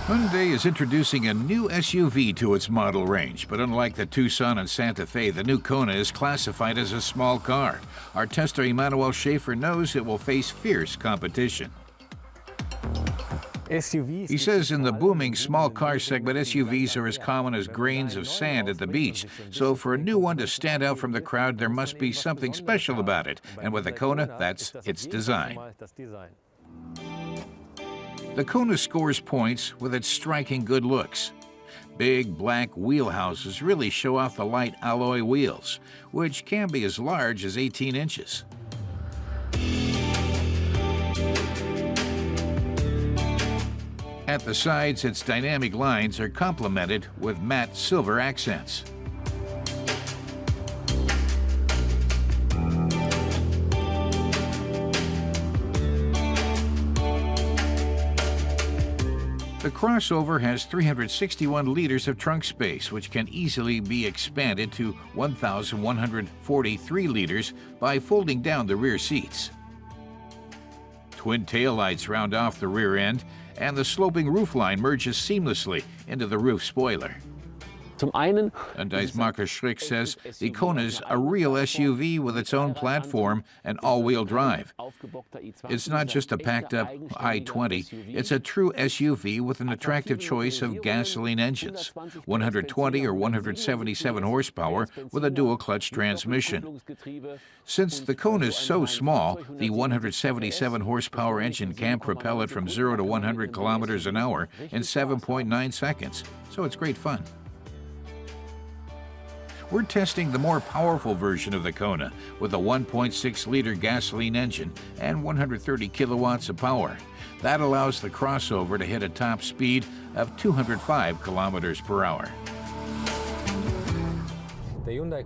Hyundai is introducing a new SUV to its model range, but unlike the Tucson and Santa Fe, the new Kona is classified as a small car. Our tester Emmanuel Schaefer knows it will face fierce competition. He says in the booming small car segment, SUVs are as common as grains of sand at the beach. So for a new one to stand out from the crowd, there must be something special about it. And with the Kona, that's its design. The Kona scores points with its striking good looks. Big black wheelhouses really show off the light alloy wheels, which can be as large as 18 inches. At the sides, its dynamic lines are complemented with matte silver accents. The crossover has 361 liters of trunk space, which can easily be expanded to 1,143 liters by folding down the rear seats. Twin taillights round off the rear end, and the sloping roofline merges seamlessly into the roof spoiler. Hyundai's Markus Schrick says the Kona is a real SUV with its own platform and all-wheel drive. It's not just a packed-up i20, it's a true SUV with an attractive choice of gasoline engines, 120 or 177 horsepower with a dual-clutch transmission. Since the Kona is so small, the 177 horsepower engine can propel it from 0 to 100 kilometers an hour in 7.9 seconds, so it's great fun. We're testing the more powerful version of the Kona with a 1.6-liter gasoline engine and 130 kilowatts of power. That allows the crossover to hit a top speed of 205 kilometers per hour.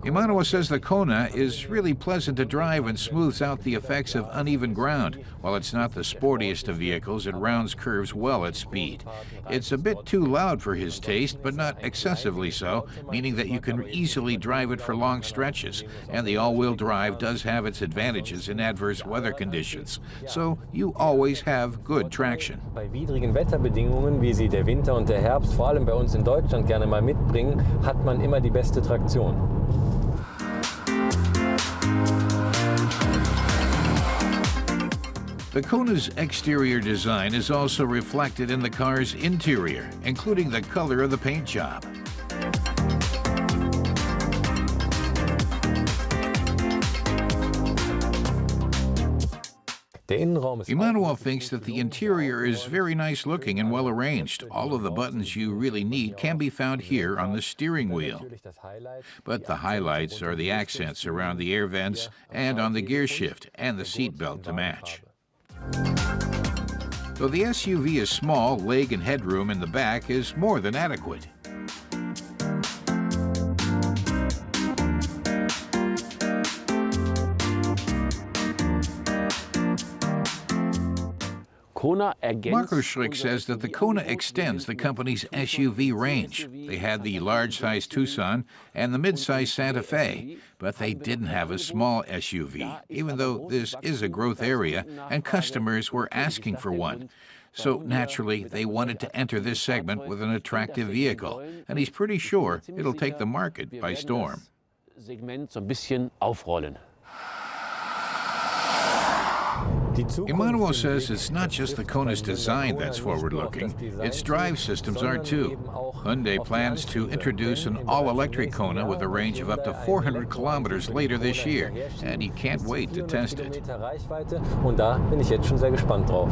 Emmanuel says the Kona is really pleasant to drive and smooths out the effects of uneven ground. While it's not the sportiest of vehicles, it rounds curves well at speed. It's a bit too loud for his taste, but not excessively so, meaning that you can easily drive it for long stretches. And the all-wheel drive does have its advantages in adverse weather conditions, so you always have good traction. Bei widrigen Wetterbedingungen, wie sie der Winter und der Herbst vor allem bei uns in Deutschland gerne mal mitbringen, hat man immer die beste Traktion. The Kona's exterior design is also reflected in the car's interior, including the color of the paint job. Emmanuel thinks that the interior is very nice looking and well arranged. All of the buttons you really need can be found here on the steering wheel. But the highlights are the accents around the air vents and on the gear shift and the seat belt to match. Though the SUV is small, leg and headroom in the back is more than adequate. Markus Schrick says that the Kona extends the company's SUV range. They had the large-size Tucson and the mid-size Santa Fe, but they didn't have a small SUV, even though this is a growth area and customers were asking for one. So naturally, they wanted to enter this segment with an attractive vehicle, and he's pretty sure it'll take the market by storm. Emmanuel says it's not just the Kona's design that's forward-looking, its drive systems are too. Hyundai plans to introduce an all-electric Kona with a range of up to 400 kilometers later this year, and he can't wait to test it. Und da bin ich jetzt schon sehr gespannt drauf.